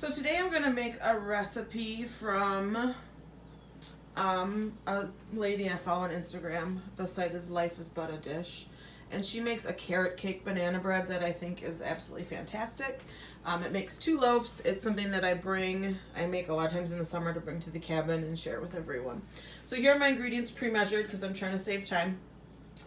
So today I'm going to make a recipe from a lady I follow on Instagram. The site is Life is But a Dish. And she makes a carrot cake banana bread that I think is absolutely fantastic. It makes 2 loaves. It's something that I make a lot of times in the summer to bring to the cabin and share with everyone. So here are my ingredients pre-measured because I'm trying to save time.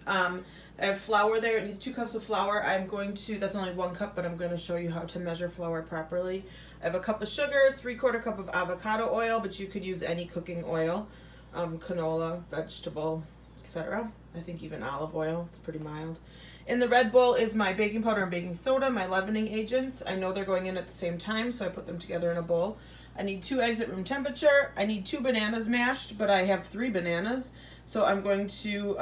I have flour there. It needs 2 cups of flour. That's only 1 cup, but I'm going to show you how to measure flour properly. I have a cup of sugar, 3/4 cup of avocado oil, but you could use any cooking oil, canola, vegetable, etc. I think even olive oil. It's pretty mild. In the red bowl is my baking powder and baking soda, my leavening agents. I know they're going in at the same time, so I put them together in a bowl. I need 2 eggs at room temperature. I need 2 bananas mashed, but I have 3 bananas, so I'm going to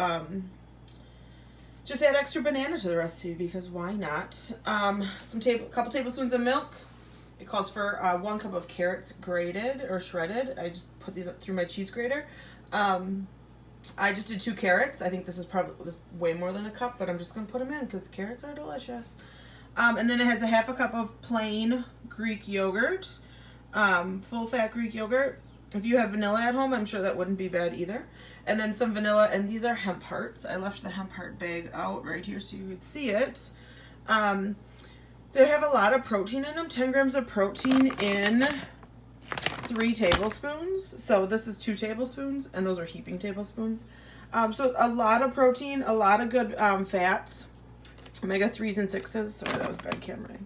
just add extra banana to the recipe because why not? Couple tablespoons of milk. It calls for 1 cup of carrots grated or shredded. I just put these through my cheese grater. I just did 2 carrots. I think this is way more than a cup, but I'm just going to put them in because carrots are delicious. And then it has a 1/2 cup of plain Greek yogurt, full fat Greek yogurt. If you have vanilla at home, I'm sure that wouldn't be bad either. And then some vanilla, and these are hemp hearts. I left the hemp heart bag out right here so you could see it. They have a lot of protein in them, 10 grams of protein in 3 tablespoons. So this is 2 tablespoons, and those are heaping tablespoons. So a lot of protein, a lot of good fats, omega-3s and 6s. Sorry, that was bad cameraing.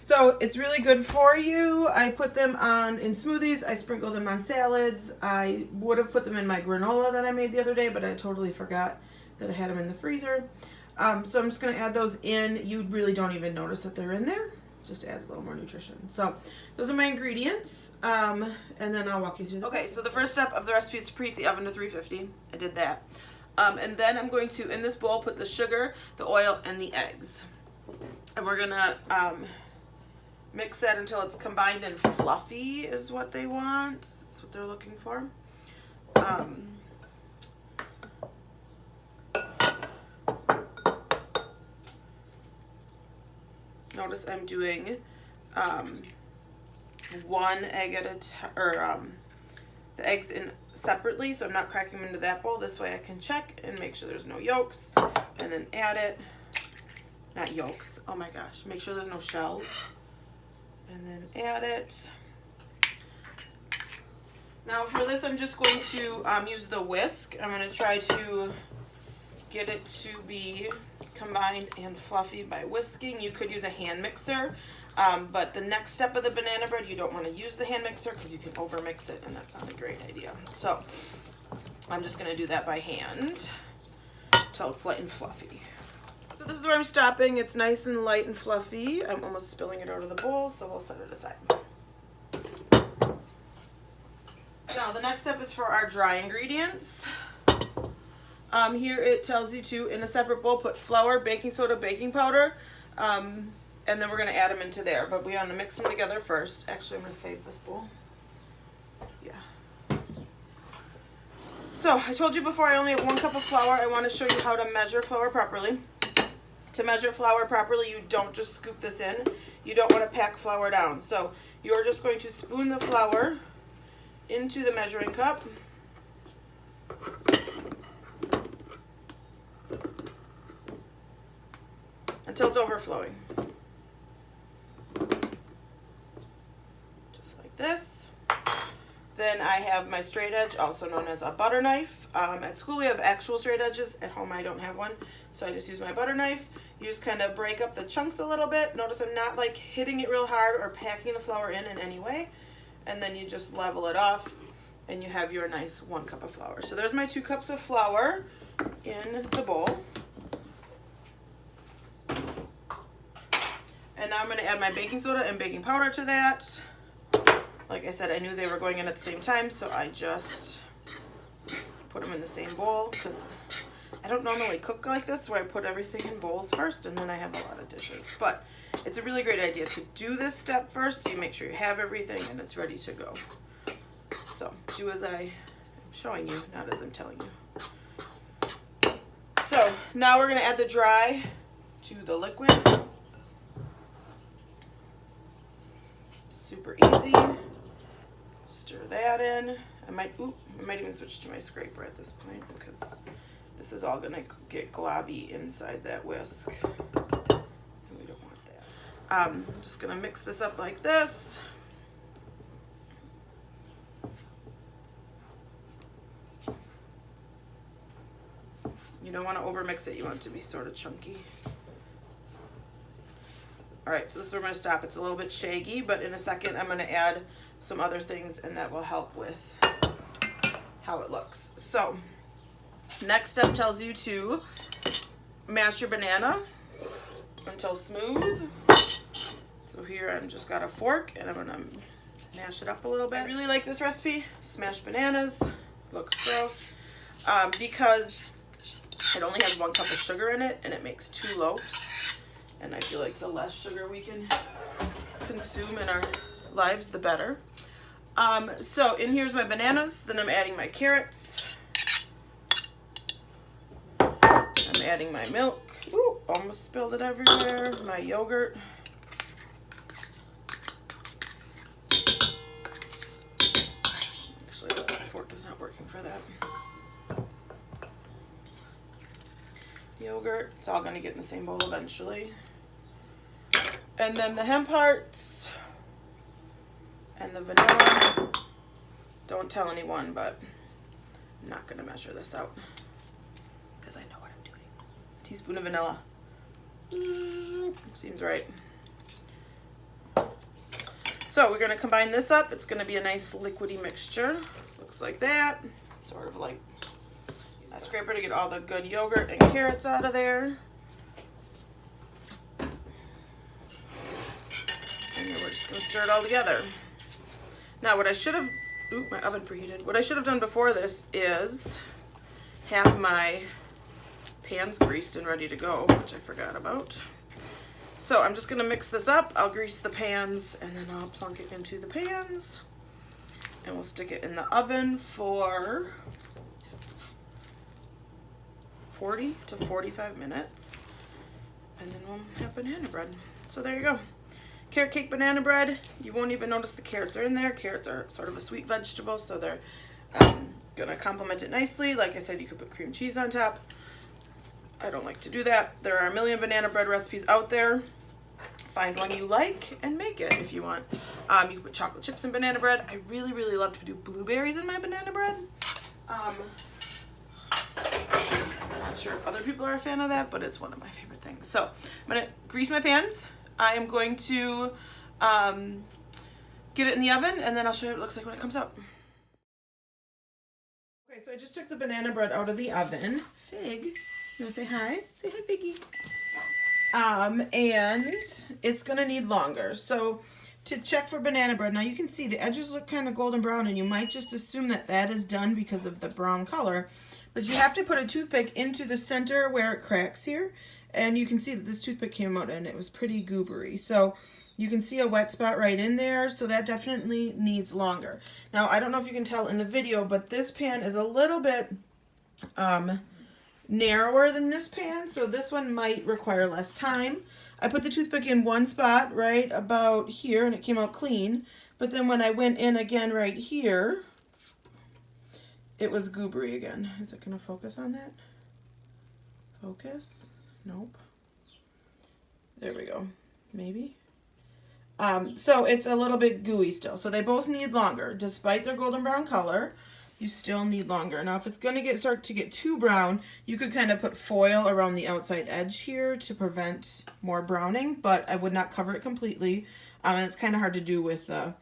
So it's really good for you. I put them in smoothies. I sprinkle them on salads. I would have put them in my granola that I made the other day, but I totally forgot that I had them in the freezer. So I'm just going to add those in. You really don't even notice that they're in there. Just adds a little more nutrition. So those are my ingredients. And then I'll walk you through. Okay, so the first step of the recipe is to preheat the oven to 350. I did that. And then I'm going to, in this bowl, put the sugar, the oil, and the eggs. And we're going to mix that until it's combined and fluffy is what they want. That's what they're looking for. Notice I'm doing 1 egg at a time, the eggs in separately, so I'm not cracking them into that bowl. This way I can check and make sure there's no yolks, and then add it. Not yolks. Oh my gosh. Make sure there's no shells. And then add it. Now for this, I'm just going to use the whisk. I'm going to try to get it to be combined and fluffy by whisking. You could use a hand mixer, but the next step of the banana bread, you don't want to use the hand mixer because you can over mix it, and that's not a great idea. So I'm just going to do that by hand until it's light and fluffy. So this is where I'm stopping. It's nice and light and fluffy. I'm almost spilling it out of the bowl, so we'll set it aside. Now the next step is for our dry ingredients. Here it tells you to, in a separate bowl, put flour, baking soda, baking powder, and then we're going to add them into there. But we want to mix them together first. Actually, I'm going to save this bowl. Yeah. So I told you before I only have 1 cup of flour. I want to show you how to measure flour properly. To measure flour properly, you don't just scoop this in. You don't want to pack flour down. So you're just going to spoon the flour into the measuring cup. Until it's overflowing. Just like this. Then I have my straight edge, also known as a butter knife. At school we have actual straight edges. At home I don't have one, so I just use my butter knife. You just kind of break up the chunks a little bit. Notice I'm not like hitting it real hard or packing the flour in any way. And then you just level it off and you have your nice 1 cup of flour. So there's my 2 cups of flour in the bowl. And now I'm going to add my baking soda and baking powder to that. Like I said, I knew they were going in at the same time, so I just put them in the same bowl because I don't normally cook like this where I put everything in bowls first and then I have a lot of dishes. But it's a really great idea to do this step first so you make sure you have everything and it's ready to go. So do as I am showing you, not as I'm telling you. So now we're going to add the dry to the liquid. Super easy. Stir that in. I might even switch to my scraper at this point because this is all gonna get globby inside that whisk. And we don't want that. I'm just gonna mix this up like this. You don't want to overmix it, you want it to be sort of chunky. Alright, so this is where I'm going to stop. It's a little bit shaggy, but in a second I'm going to add some other things and that will help with how it looks. So, next step tells you to mash your banana until smooth. So here I've just got a fork and I'm going to mash it up a little bit. I really like this recipe, smashed bananas, looks gross, because it only has 1 cup of sugar in it and it makes 2 loaves. And I feel like the less sugar we can consume in our lives, the better. So in here's my bananas. Then I'm adding my carrots. I'm adding my milk. Ooh, almost spilled it everywhere. My yogurt. Actually, the fork is not working for that. Yogurt. It's all going to get in the same bowl eventually. And then the hemp hearts and the vanilla. Don't tell anyone, but I'm not going to measure this out because I know what I'm doing. A teaspoon of vanilla. Seems right. So we're going to combine this up. It's going to be a nice liquidy mixture. Looks like that. Sort of like a scraper to get all the good yogurt and carrots out of there. And then we're just going to stir it all together. Now what I should have, my oven preheated. What I should have done before this is have my pans greased and ready to go, which I forgot about. So I'm just going to mix this up. I'll grease the pans and then I'll plunk it into the pans. And we'll stick it in the oven for 40 to 45 minutes. And then we'll have banana bread. So there you go. Carrot cake banana bread. You won't even notice the carrots are in there. Carrots are sort of a sweet vegetable, so they're gonna complement it nicely. Like I said, you could put cream cheese on top. I don't like to do that. There are a million banana bread recipes out there. Find one you like and make it if you want. You can put chocolate chips in banana bread. I really, really love to do blueberries in my banana bread. I'm not sure if other people are a fan of that, but it's one of my favorite things. So I'm gonna grease my pans. I am going to get it in the oven and then I'll show you what it looks like when it comes out. Okay, so I just took the banana bread out of the oven. Fig, you wanna say hi? Say hi, Figgy. And it's gonna need longer. So to check for banana bread, now you can see the edges look kind of golden brown and you might just assume that that is done because of the brown color, but you have to put a toothpick into the center where it cracks here. And you can see that this toothpick came out and it was pretty goobery. So you can see a wet spot right in there. So that definitely needs longer. Now, I don't know if you can tell in the video, but this pan is a little bit narrower than this pan. So this one might require less time. I put the toothpick in one spot right about here and it came out clean. But then when I went in again right here, it was goobery again. Is it going to focus on that? Focus. Nope. There we go. Maybe. So it's a little bit gooey still. So they both need longer. Despite their golden brown color, you still need longer. Now if it's going to start to get too brown, you could kind of put foil around the outside edge here to prevent more browning, but I would not cover it completely. And it's kind of hard to do with a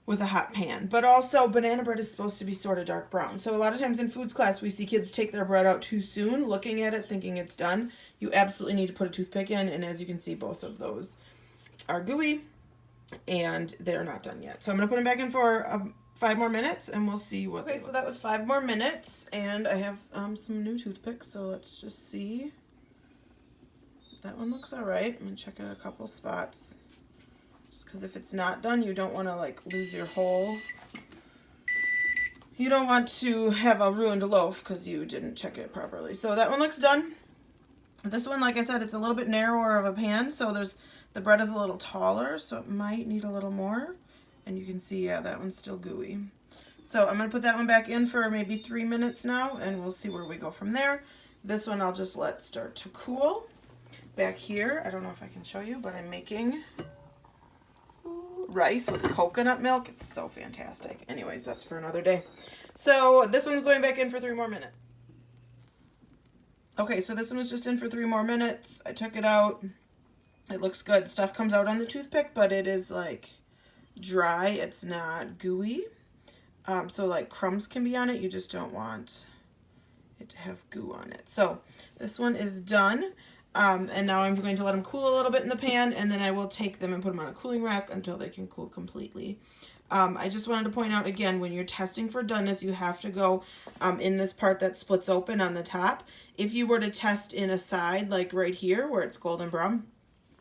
hot pan. But also banana bread is supposed to be sort of dark brown. So a lot of times in foods class we see kids take their bread out too soon, looking at it thinking it's done. You absolutely need to put a toothpick in, and as you can see, both of those are gooey and they're not done yet. So I'm going to put them back in for 5 more minutes and we'll see what. Okay, so that was 5 more minutes and I have some new toothpicks, so let's just see. That one looks all right. I'm going to check out a couple spots. Because if it's not done, you don't want to like lose your whole. You don't want to have a ruined loaf because you didn't check it properly. So that one looks done. This one, like I said, it's a little bit narrower of a pan, so there's The bread is a little taller, so it might need a little more. And you can see, yeah, that one's still gooey. So I'm going to put that one back in for maybe 3 minutes now, and we'll see where we go from there. This one I'll just let start to cool. Back here, I don't know if I can show you, but I'm making rice with coconut milk. It's so fantastic. Anyways, that's for another day. So this one's going back in for 3 more minutes. Okay, so this one was just in for 3 more minutes. I took it out. It looks good. Stuff comes out on the toothpick, but it is like dry. It's not gooey. So like crumbs can be on it. You just don't want it to have goo on it. So this one is done. And now I'm going to let them cool a little bit in the pan, and then I will take them and put them on a cooling rack until they can cool completely. I just wanted to point out again, when you're testing for doneness, you have to go in this part that splits open on the top. If you were to test in a side, like right here where it's golden brown,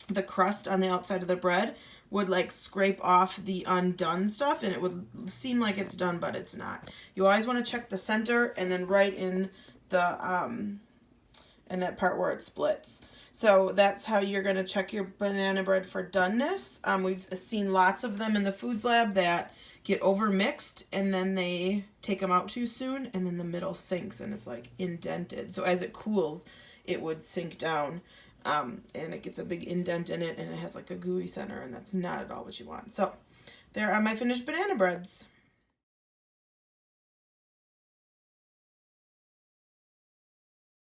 the crust on the outside of the bread would like scrape off the undone stuff, and it would seem like it's done, but it's not. You always want to check the center and then right in the in that part where it splits. So that's how you're going to check your banana bread for doneness. We've seen lots of them in the foods lab that get over mixed and then they take them out too soon, and then the middle sinks and it's like indented. So as it cools, it would sink down, and it gets a big indent in it, and it has like a gooey center, and that's not at all what you want. So there are my finished banana breads.